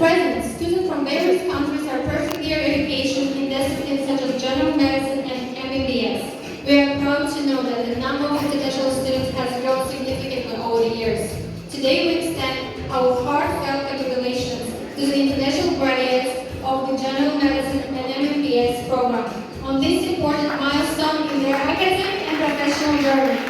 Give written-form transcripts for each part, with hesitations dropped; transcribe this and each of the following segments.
present, students from various countries are pursuing their education in disciplines such as general medicine and MBBS. We are proud to know that the number of international students has grown significantly over the years. Today we extend our heartfelt congratulations to the international graduates of the general medicine and MBBS program on this important milestone in their academic and professional journey.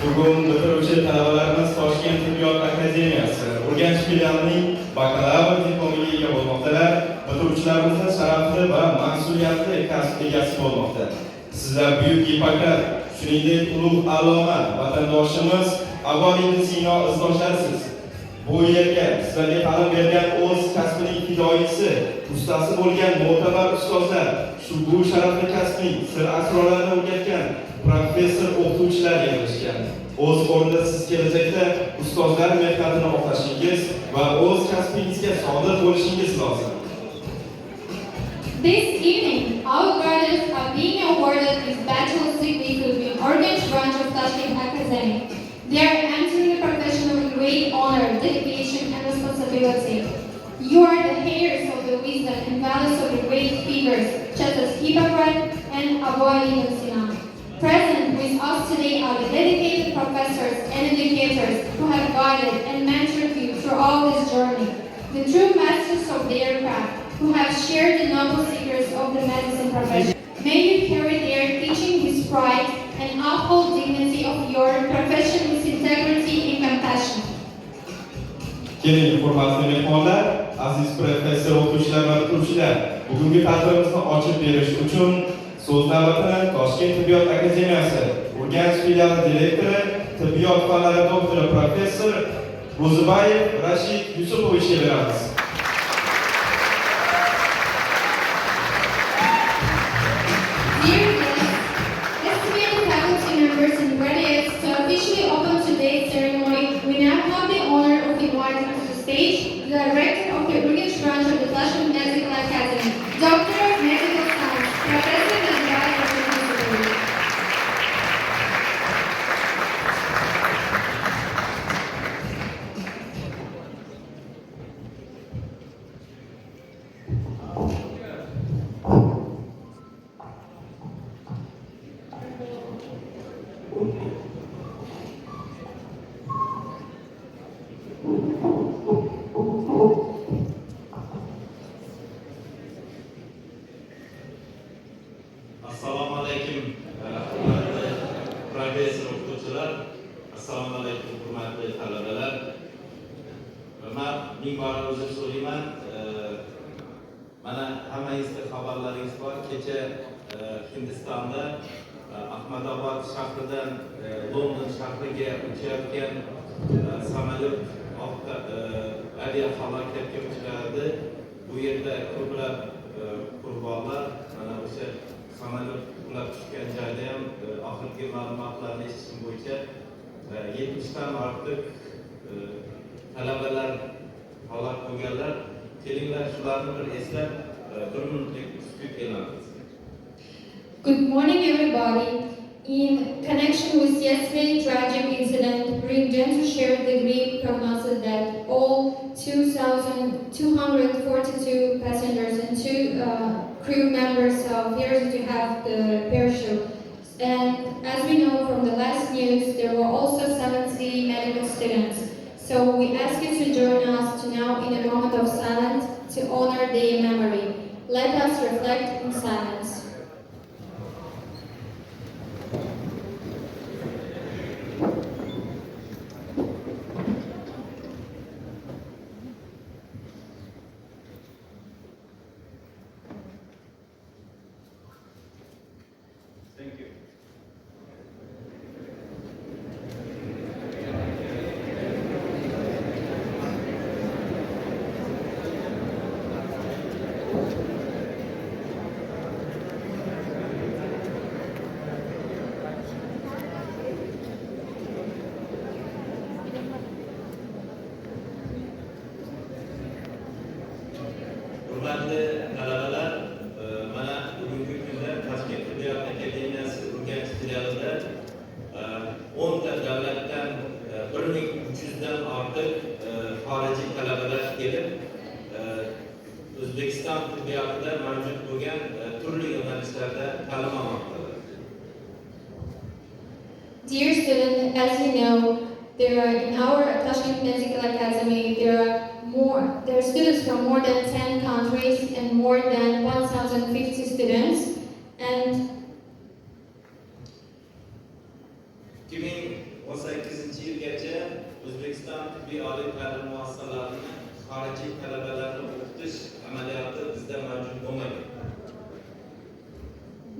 Bugun bitiruvchi talabalarimiz Toshkent tibbiyot akademiyasi Urganch filialining bakalavr diplomiga ega bo'lmoqdalar. Bitiruvchilarimiz sharafli va mas'uliyatli kasb egasi bo'lmoqda. Sizlar buyuk Gippokrat, shuningdek ulug' alloma vatandoshimiz Avvalin Sino izdoshlariz. Bu yerga sizlarga ta'lim bergan o'z kasbining fidoyisi, ustasi bo'lgan mo'tabar ustozlar, bu sharafli kasbning sir asrorlarini o'rgatgan professor o'qituvchilar yig'ilishgan. O'z o'rnida siz kelajakda ustozlar mehnatini oqlashingiz va o'z kasbingizga sodiq bo'lishingiz lozim. This evening, our graduates are being awarded this bachelor's degree to the Urganch branch of Tashkent Academy. They are entering the profession with great honor, dedication, and responsibility. You are the heirs of the wisdom and values of the great figures, such as Hippocrates and Avvalin Sina. Present with us today are the dedicated professors and educators who have guided and mentored you throughout this journey, the true masters of their craft, who have shared the noble secrets of the medicine profession. May you carry their teaching with pride and uphold dignity of your profession with integrity and compassion. Keling, hurmatli mehmonlar, aziz professor o'qituvchilar va bitiruvchilar, bugungi tadbirimizni ochib berish uchun so'z navbatini Toshkent tibbiyot akademiyasi Urganch filiali direktori, tibbiyot fanlari doktori professor Ro'zibayev Rashid Yusupovichga beramiz. Dear guests, estimated faculty members and graduates, to officially open today's ceremony, we now have the honor of inviting to the stage the director of the Urganch branch of the Tashkent Medical Academy, Doctor of Medical Science, Professor Nazarbayev Rashid. Assalomu alaykum, professor o'qituvchilar, assalomu alaykum hurmatli talabalar. Men ming bora o'zim so'rayman. Mana hammangizga xabarlaringiz bor. Kecha Hindistonda Ahmadobod shahridan London shahriga uchayotgan samolyot aviahalokatga uchradi. Bu yerda ko'plab qurbonlar, mana o'sha samolyot qulab tushgan joyda ham oxirgi ma'lumotlarni eshitishim bo'yicha 70 dan ortiq talabalar halok bo'lganlar. Kelinglar shularni bir eslab, bir minutlik sukut e'lonlaymiz. Good morning, everybody. In connection with yesterday's tragic incident, we intend to share the grave prognosis that all 2,242 passengers and two crew members appears to have the parachute. And as we know from the last news, there were also 70 medical students. So we ask you to join us to now in a moment of silence to honor their memory. Let us reflect in silence. Thank you. Hurmatli talabalar, mana bugungi kunda Toshkent tibbiyot akademiyasi Urganch filialida 10 ta davlatdan 1000 kelib, O'zbekiston tibbiyotida mavjud bo'lgan turli yo'nalishlarda ta'lim olmoqdalar. Dear students, as you know, there are in our Tashkent Medical Academy, there are students from more than 10 countries and more than 1,050 students. And 2018 yilgacha O'zbekiston tibbiy oliy ta'lim muassasalarini xorijiy talabalarni o'qitish amaliyoti bizda mavjud bo'lmagan.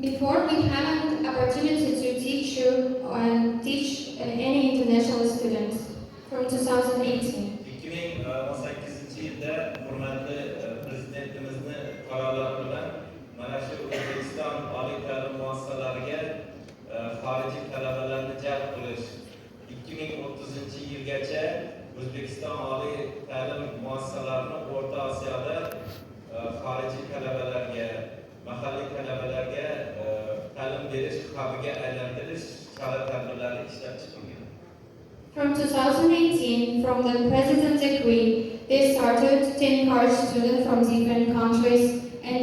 before we had opportunity to teach you and teach any international students from 2018. 2018 yilda hurmatli prezidentimizni qarorlari bilan mana shu O'zbekiston oliy ta'lim muassasalariga xorijiy talabalarni jalb qilish 2030 yilgacha O'zbekiston oliy ta'lim muassasalarini O'rta Osiyoda xorijiy talabalarga, mahalliy talabalarga ta'lim berish hubiga aylantirish chora-tadbirlari ishlab chiqilgan. From 2018, from the President's decree, they started to take college students from different countries, and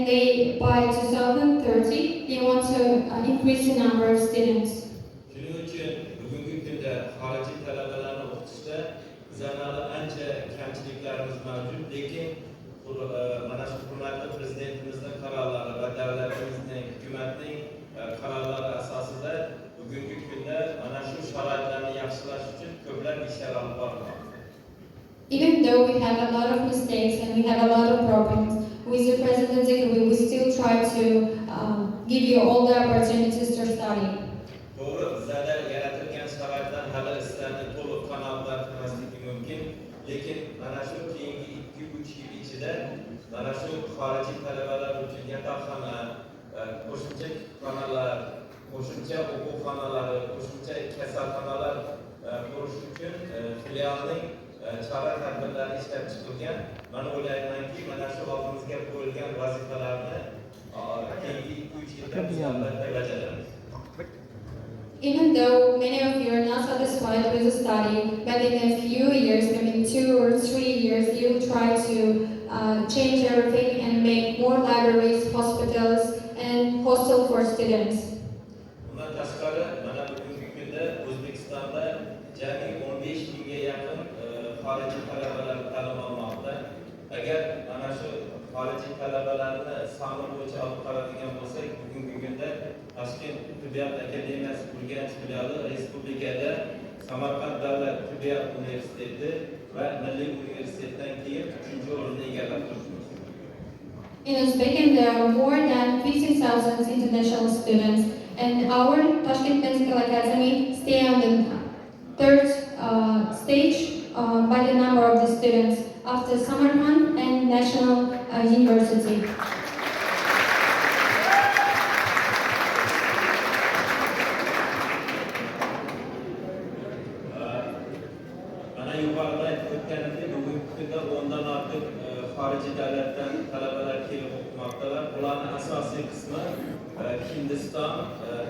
by 2030, they want to increase the number of students. Shuning uchun bugungi kunda xorijiy talabalarni o'qitishda bizlarda ancha kamchiliklarimiz mavjud, lekin mana shu hurmatli prezidentimizning qarorlari va davlatimizning, hukumatning qarorlari asosida bugungi kunda mana shu sharoitlarni yaxshilash uchun ko'plab ishlar olib borilmoqda. Even though we have a lot of mistakes and we have a lot of problems, with the President's decree, we still try to give you all the opportunities to study. To'g'ri, bizlarda yaratilgan sharoitlar hali sizlarni to'liq qanoatlantirmasligi mumkin, lekin mana shu keyingi 2-3 yil ichida mana shu xorijiy talabalar uchun yotoqxona, qo'shimcha kutubxonalar, qo'shimcha o'quv-xonalari, qo'shimcha kasalxonalar qurish uchun filialning chora-tadbirlari ishlab chiqilgan. Men o'ylaymanki, mana shu oldimizga qo'yilgan vazifalarni keyingi 2-3 yilda biz albatta bajaramiz. Even though many of you are not satisfied with the study, but in a few years, I mean 2 or 3 years, you try to change everything and make more libraries, hospitals, and hostel for students. Bundan tashqari, mana bugungi kunda O'zbekistonda jami 15 mingga yaqin xorijiy talabalar ta'lim olmoqda. Agar mana shu xorijiy talabalarni soni bo'yicha olib qaraydigan bo'lsak, bugungi kunda Toshkent tibbiyot akademiyasi Urganch filiali respublikada Samarqand davlat tibbiyot universiteti va Milliy universitetdan keyin 3-o'rinni egallab turibmiz. In Uzbekistan, there are more than 50,000 international students, and our Tashkent Medical Academy stay on the third stage by the number of the students after Samarkand and National University. Yuqorida aytib o'tganimdek, bugungi kunda 10 dan ortiq xorijiy davlatdan talabalar kelib o'qimoqdalar. Ularning asosiy qismi Hindiston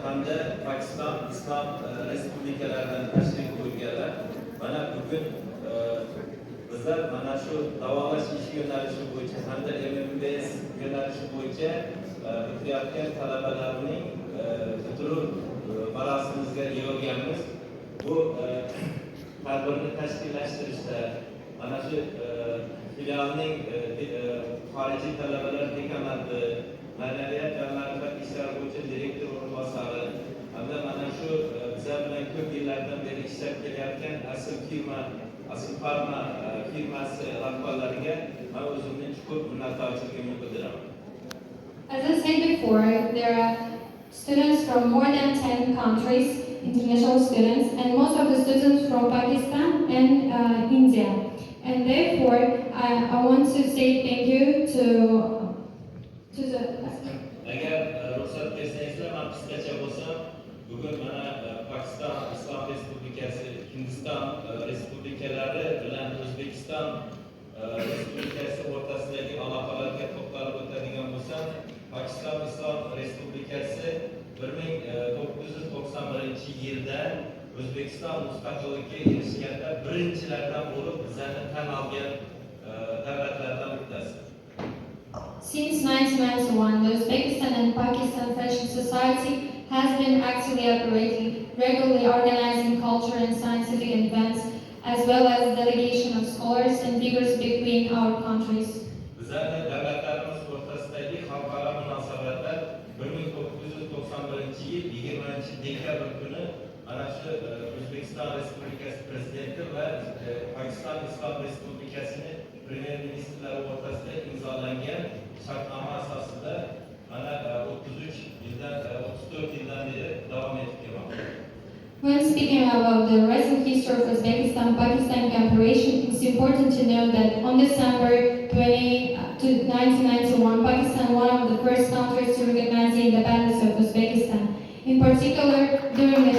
hamda Pokiston islom respublikalaridan tashrif buyurganlar. Mana bugun bizlar mana shu davolash ish yo'nalishi bo'yicha hamda MMBS yo'nalishi bo'yicha bitirayotgan talabalarning bitiruv marosimimizga yig'ilganmiz. Bu tadbirni tashkillashtirishda mana shu filialning xorijiy talabalar dekanati, ma'naviyat va ma'rifat ishlari bo'yicha direktor o'rinbosari hamda mana shu bizlar bilan ko'p yillardan beri ishlab kelayotgan Asl Pharma firmasi rahbarlariga men o'zimning chuqur minnatdorchiligimni bildiraman. As I said before, there are students from more than 10 countries, international students, and most of the students from Pakistan and India. And therefore, I want to say thank you to the... Agar ruxsat bersangiz, men qisqacha bo'lsam, bugun mana Pokiston Islom Respublikasi, Hindiston respublikalari bilan O'zbekiston respublikasi o'rtasidagi aloqalarga to'xtalib o'tadigan bo'lsam, Pokiston Islom Respublikasi 1991-yilda O'zbekiston mustaqillikka erishganda birinchilardan bo'lib bizlarni tan olgan davlatlardan bittasi. Since 1991, the Uzbekistan and Pakistan Friendship Society has been actively operating, regularly organizing cultural and scientific events, as well as delegation of scholars and figures between our countries. Bizlarning davlatlarimiz o'rtasidagi xalqaro munosabatlar 1991 yil 20-dekabr kuni ana shu O'zbekiston Respublikasi Prezidenti va Pokiston Islom Respublikasining Premyer Ministrlari o'rtasida imzolangan shartnoma asosida mana 34 yildan beri davom etib kelmoqda. When speaking about the recent history of Uzbekistan-Pakistan cooperation, it's important to know that on December 20, 1991, Pakistan was one of the first countries to recognize the independence of Uzbekistan. In particular, during the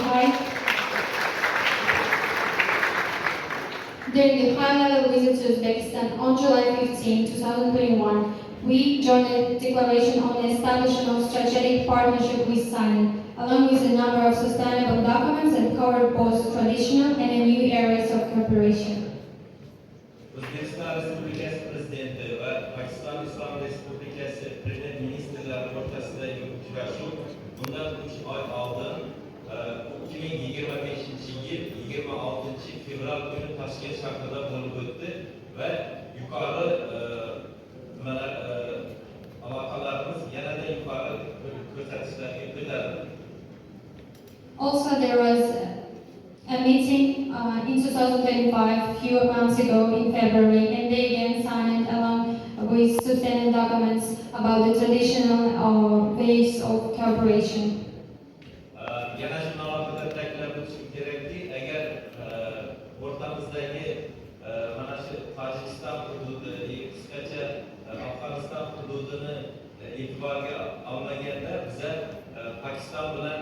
high-level visit to Uzbekistan on July 15, 2021, we joined a declaration on the establishment of strategic partnership with SINAN, along with a number of sustainable documents that covered both traditional and new areas of cooperation. O'zbekiston Respublikasi Prezidenti va Pokiston Islom Respublikasi Premyer Ministrlari o'rtasidagi uchrashuv bundan 3 oy oldin 2025 yil 26 fevral kuni Toshkent shahrida bo'lib o'tdi va yuqori aloqalarimiz yanada yuqori ko'rsatkichlarga ko'tarildi. Also, there was a meeting in 2025, few months ago in February, and they again signed along with sustainable documents about the traditional ways of cooperation. Yana shuni alohida ta'kidlab o'tishim kerakki, agar o'rtamizdagi mana shu Tojikiston hududi, qisqacha Afg'oniston hududini e'tiborga olmaganda biza Pokiston bilan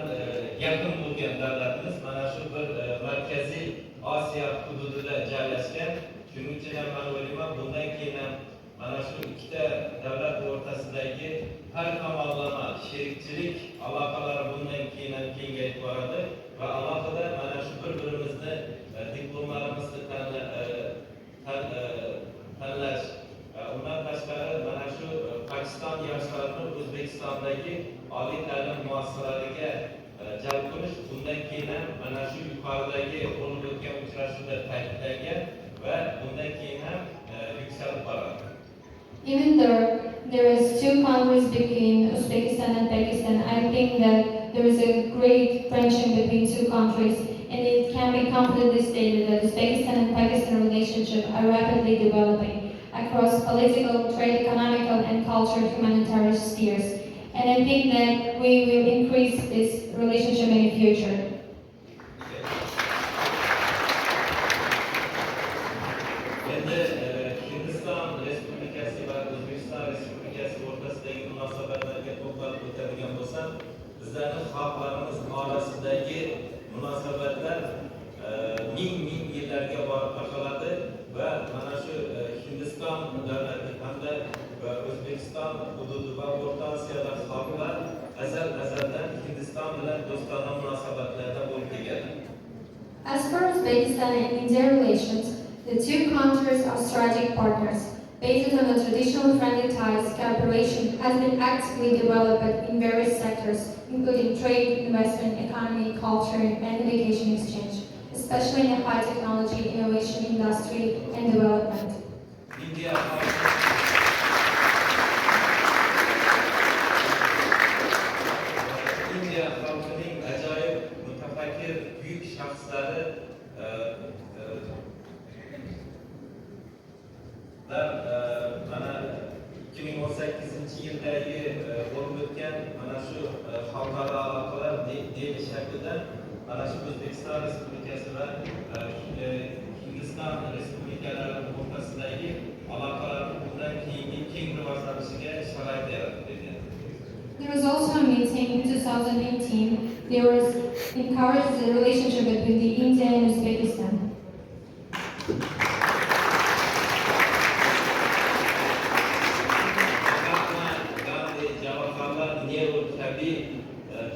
yaqin bo'lgan davlatimiz, mana shu bir Markaziy Osiyo hududida joylashgan. Shuning uchun ham men o'ylayman, bundan keyin ham mana shu ikkita davlat o'rtasidagi har tomonlama sherikchilik aloqalari bundan keyin ham kengayib boradi va alohida mana shu bir-birimizni diplomlarimizni tanlash, undan tashqari mana shu Pokiston yoshlarini O'zbekistondagi oliy ta'lim muassasalariga jalb qilish bundan keyin ham mana shu yuqoridagi bo'lib o'tgan uchrashuvda ta'kidlangan va bundan keyin ham yuksalib boradi. Even though there is two countries between Uzbekistan and Pakistan, I think that there is a great friendship between two countries, and it can be confidently stated that Uzbekistan and Pakistan relationship are rapidly developing across political, trade, economical, and cultural humanitarian spheres. And I think that we will increase this relationship in the future. Endi Hindiston Respublikasi va O'zbekiston Respublikasi o'rtasidagi munosabatlarga to'xtalib o'tadigan bo'lsam, bizlarning xalqlarimiz orasidagi munosabatlar ming yillarga borib taqaladi va mana shu Hindiston davlati hamda va O'zbekiston hududi va O'rta Osiyoda xalqlar azaldan Hindiston bilan do'stona munosabatlarda bo'lib kelgan. As for Uzbekistan and India relations, the two countries are strategic partners. Based on the traditional friendly ties, cooperation has been actively developed in various sectors, including trade, investment, economy, culture, and education exchange, especially in the high technology, innovation, industry, and development. India xalqining ajoyib mutafakkir buyuk shaxslari mana 2018 yildagi bo'lib o'tgan mana shu xalqaro aloqalar deli shaklida mana shu O'zbekiston Respublikasi va Hindiston Respublikalari o'rtasidagi aloqalarning bundan keyingi keng rivojlanishiga sharoit yaratib bergan. There was also a meeting in 2018. There was encouraged the relationship between the India and Uzbekistan.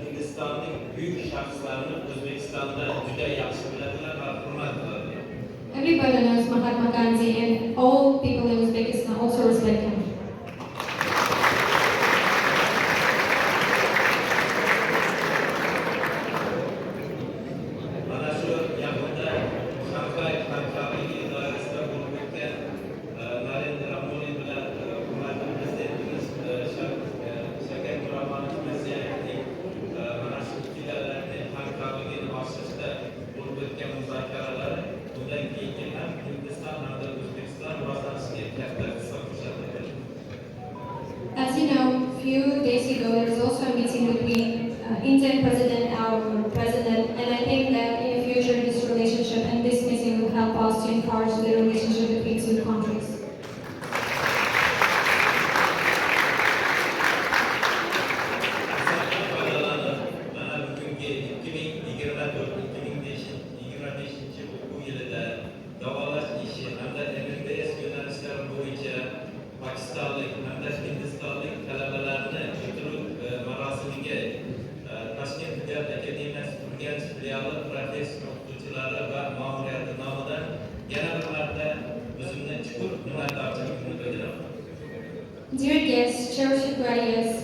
Hindistonning buyuk shaxslarini O'zbekistonda juda yaxshi biladilar va hurmat qiladilar. Everybody knows Mahatma Gandhi, and all people in Uzbekistan kollej o'qituvchilari va ma'muriyati nomidan yana bir marta o'zimni chuqur minnatdorchiligimni bildiraman. Dear guests, cherished graduates,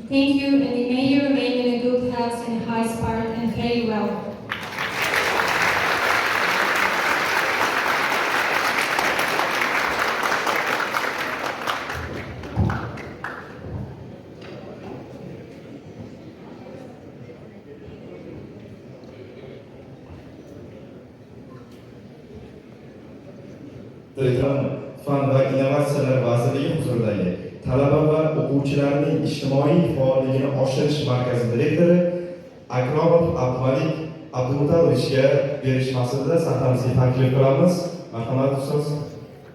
thank you and may you remain in a good health and high spirit and very well. Direktorim, Fan va innovatsiyalar vazirligi huzuridagi talaba va o'quvchilarning ijtimoiy faolligini oshirish markazi direktori Akromov Abdumalik Abdumutalovичga berish maqsadida sahramizga taklif qilamiz. Marhamat ustoz.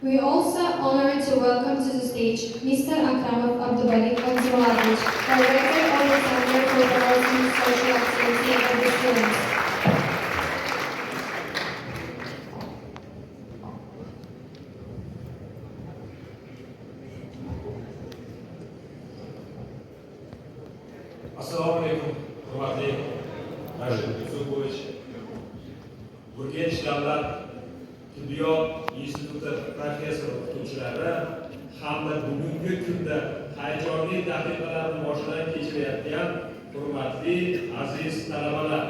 We also honor to welcome to the stage Mr. Akramov Abdumalik Abdumutalovich, Director of the Center for Promoting Social Activity of the Students. Assalomu alaykum, hurmatli Rashid Yusufovich. Urganch davlat tibbiyot instituti professor o'qituvchilari hamda bugungi kunda hayajonli daqiqalarni boshidan kechirayotgan hurmatli aziz talabalar.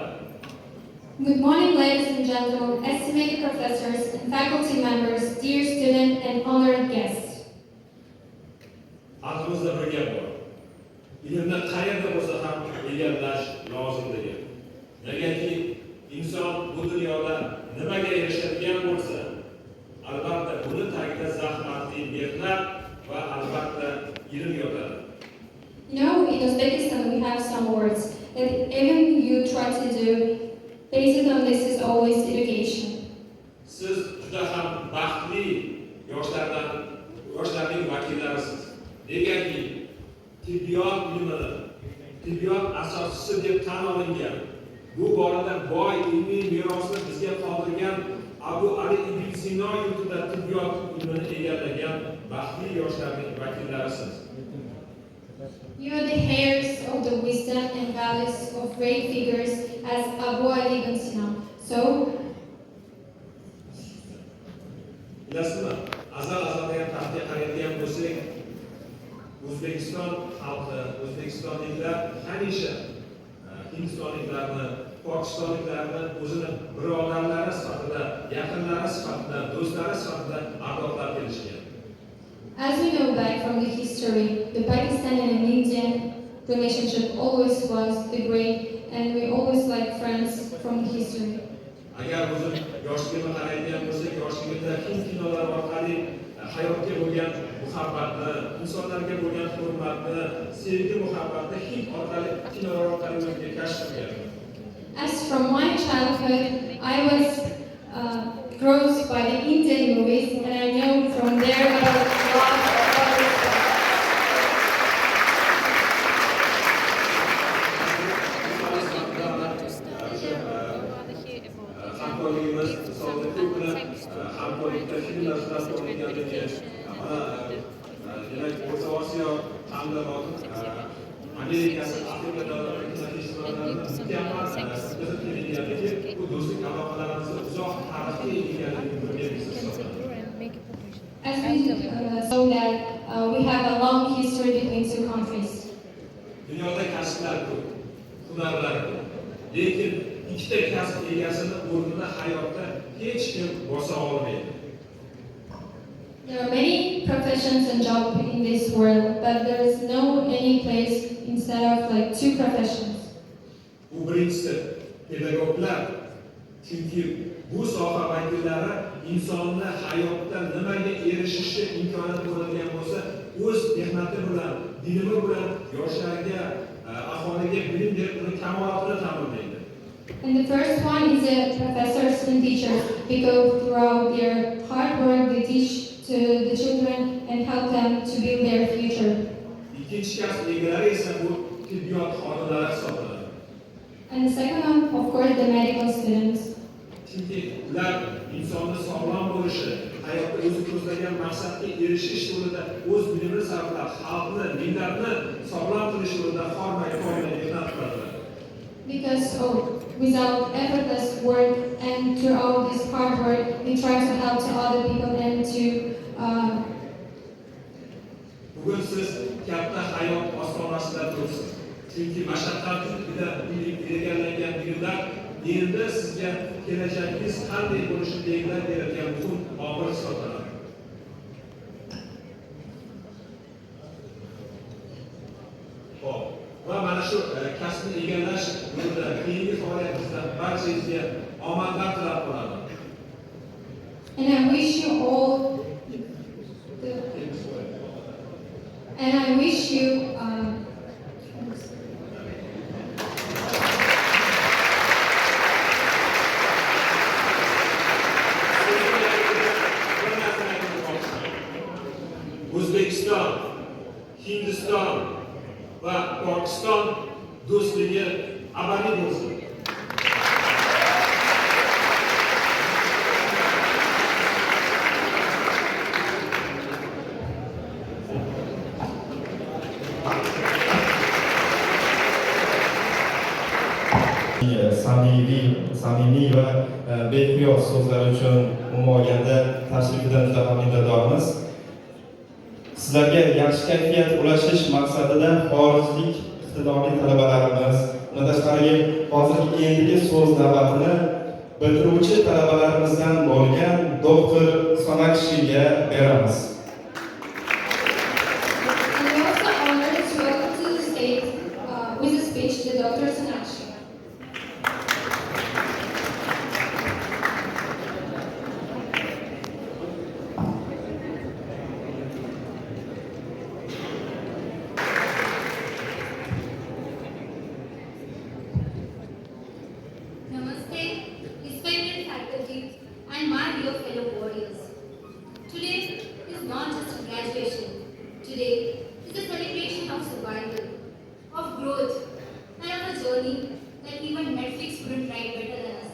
Good morning, ladies and gentlemen, estimated professors and faculty members, dear students and honored guests. Aqlimizda bir gap bor. Ilmni qayerda bo'lsa ham egallash lozimligi. Negaki inson bu dunyoda nimaga erishadigan bo'lsa, albatta buni tagida zahmatli mehnat va albatta ilm yotadi. You know, in Uzbekistan we have some words that even you try to do, based on this is always education. Siz juda ham baxtli yoshlarning vakillarisiz. Negaki tibbiyot ilmini, tibbiyot asoschisi deb tan olingan, bu borada boy ilmiy merosni bizga qoldirgan Abu Ali ibn Sino yurtida tibbiyot ilmini egallagan baxtli yoshlarning vakillarisiz. You are the heirs of the wisdom and values of great figures as Abu Ali ibn Sina. So, bilasizmi, azal-azaldan tarixga qaraydigan bo'lsak, O'zbekiston xalqi, o'zbekistonliklar hamisha hindistonliklarni, pokistonliklarni o'zini birodarlari sifatida, yaqinlari sifatida, do'stlari sifatida ardoqlab kelishgan. as we know back from the history, the Pakistani and Indian relationship always was the great, and we always like friends from the history. Agar o'zim yoshligimga qaraydigan bo'lsak, yoshligimda hind kinolari orqali hayotga bo'lgan muhabbatni, insonlarga bo'lgan hurmatni, sevgi muhabbatni hind orqali kinolar orqali o'zimga kashf qilganman. As from my childhood, I was grown by the Indian movies, and I know from there about love, about respect. Hamkorligimiz misolda ko'p bilan hamkorlikda filmlar suratga olinganligi, demak O'rta Osiyo hamda Amerika, Afrika davlatlarida festivallarni mukammal o'tkazib kelinganligi bu do'stlik aloqalarimizni uzoq tarixga ega ekanligini bildiruvchi hisoblanadi. As we know that we have a long history between two countries. Dunyoda kasblar ko'p, hunarlar ko'p. Lekin ikkita kasb egasini o'rnida hayotda hech kim bosa olmaydi. There are many professions and jobs in this world, but there is no any place instead of like two professions. Bu birinchisi pedagoglar. Chunki bu soha vakillari insonni hayotda nimaga erishishi imkoniyati bo'ladigan bo'lsa, o'z mehnati bilan, bilimi bilan yoshlarga, aholiga bilim berib, uni kamolatini ta'minlaydi. And the first one is the professors and teachers, because throughout their hard work they teach to the children and help them to build their future. Ikkinchi kasb egalari esa bu tibbiyot xodimlari hisoblanadi. And the second one, of course, the medical students. Chunki ular insonni sog'lom bo'lishi, hayotda o'zi ko'zlagan maqsadga erishish yo'lida o'z bilimini sarflab, xalqni, millatni sog'lom qilish yo'lida hormay mehnat qiladilar. Because without effortless work and throughout this hard work, we try to help to other people and to Bugun siz katta hayot ostonasida turibsiz. Chunki mashaqqat ustida egallangan yillar endi sizga kelajagingiz qanday bo'lishi belgilab beradigan muhim omil hisoblanadi. Xo'p, va mana shu kasbni egallash yo'lida keyingi faoliyatingizda barchangizga omadlar tilab qolaman. and I wish you all and I wish you O'zbekiston, Hindiston va Pokiston do'stligi abadiy bo'lsin. samimiy va beqiyos so'zlar uchun umuman olganda tashrifidan juda ham minnatdormiz. Sizlarga yaxshi kayfiyat ulashish maqsadida xorijlik iqtidorli talabalarimiz, undan tashqari hozirgi endigi so'z navbatini bitiruvchi talabalarimizdan bo'lgan doktor Sonakshiga beramiz. And we also honored to welcome to the stage with a speech the Dr. Sonakshi. Namaste, respected faculty and my dear fellow warriors. Today is not just a graduation. Today is a celebration of survival, of growth, and of a journey that even Netflix couldn't write better than us.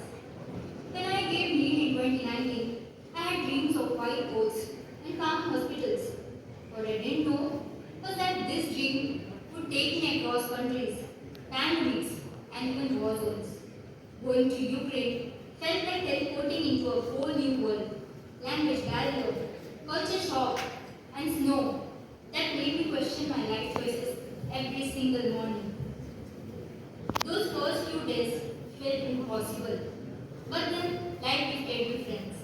When I gave lead in 2019, I had dreams of white coats and calm hospitals. What I didn't know was that this dream would take me across countries, pandemics, and even war zones. Going to Ukraine felt like teleporting into a whole new world. Language barrier, culture shock, and snow that made me question my life choices every single morning. Those first few days felt impossible. But then life became with friends.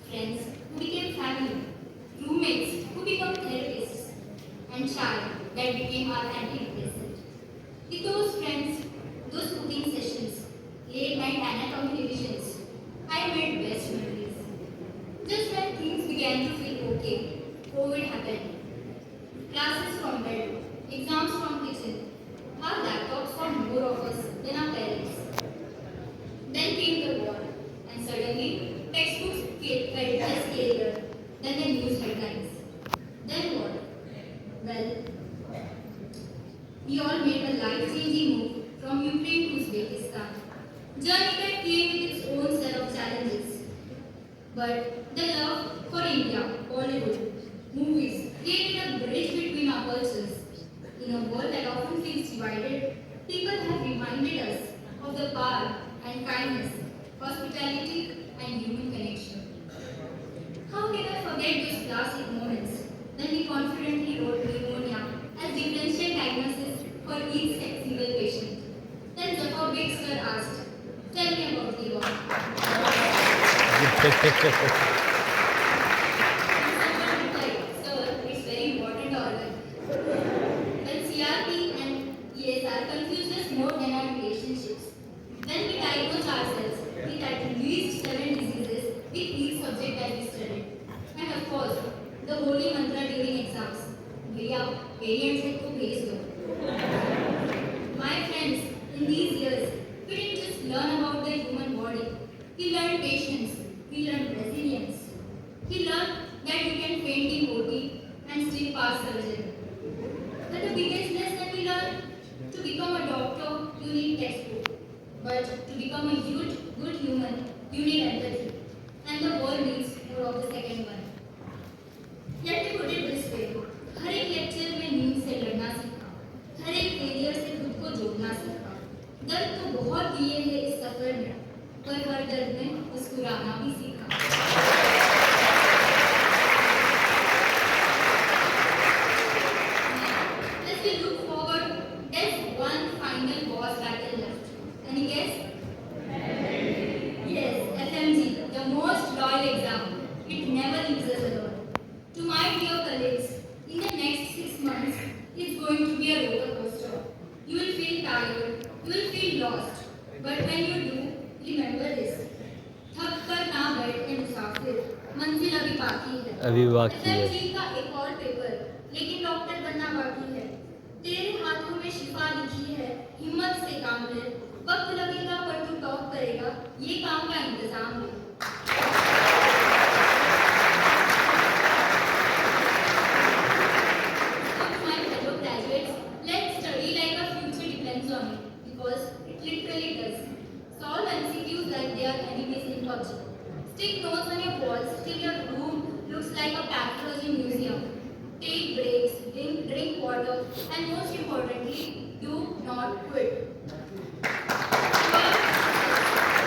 Friends who became family, roommates who became therapists, and child that became our antidepressant. With those friends, those cooking sessions, late night anatomy revisions, I made best memories. Just when things began to feel okay, COVID happened. Classes from bed, exams from kitchen, our laptops for more of us than our parents. Then came the war, and suddenly textbooks felt less scarier than the news headlines. Then what? Well, we all made a life-changing move from Ukraine to Uzbekistan. Journey that came with its own set of challenges. But the love for India, Bollywood, movies created a bridge between our cultures. In a world that often feels divided, people have reminded us of the power and kindness, hospitality, and human connection. How can I forget those classic moments when we confidently wrote pneumonia as differential diagnosis for each single patient? Then Zafar Beg sir asked, "Tell me about the war." Someone replied, "Sir, it's very important organ." When CRP and ESR confused us more than our relationships. Then we diagnosed ourselves with at least 7 diseases with each subject that we studied. And of course, the holy mantra during exams. Bhaiya, variants hai to bhej do. My friends, in these years, we didn't just learn about the human body. We learned patience. We learned resilience. We learned that you can faint in OT and still pass surgery. But the biggest lesson we learned, to become a doctor, you need textbook. But to become a good human, you need empathy. And the world needs more of the second one. Let me put it this way. हर एक लेक्चर में नींद से लड़ना सीखा, हर एक फेलियर से खुद को जोड़ना सीखा। दर्द तो बहुत दिए हैं इस सफर में, पर हर दर्द में मुस्कुराना भी सीखा। As we look forward, there's one final boss battle left. Any guess? Yes, FMG, the most loyal exam. It never leaves us alone. To my dear colleagues, in the next 6 months, it's going to be a roller coaster. You will feel tired, you will feel lost. But when you do, remember this. थक कर ना बैठे मुसाफिर, मंजिल अभी बाकी है। अभी बाकी है। FMG का एक और पेपर, लेकिन डॉक्टर बनना बाकी है। तेरे हाथों में शिफा लिखी है, हिम्मत से काम ले। वक्त लगेगा पर तू टॉप करेगा, ये काम का इंतजाम है। My fellow graduates, let's study like our future depends on it, because it literally does. Solve MCQs like they are enemies in PUBG. Stick notes on your walls till your room looks like a pathology museum. Take breaks, drink water, and most importantly, do not quit.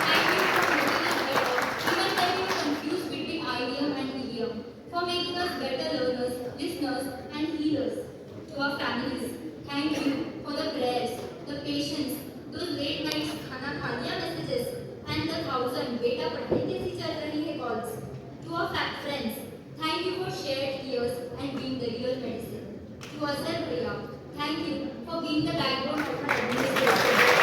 Thank you for making us better, even when we were confused between ideum and idiom, for making us better learners, listeners, and healers. To our families, thank you for the prayers, the patience, those late nights खाना खा लिया messages, and the 1000 बेटा पढ़ाई कैसी चल रही है calls. To our friends, thank you for shared tears and being the real medicine. To Azhar Bhaiya, thank you for being the backbone of our administration.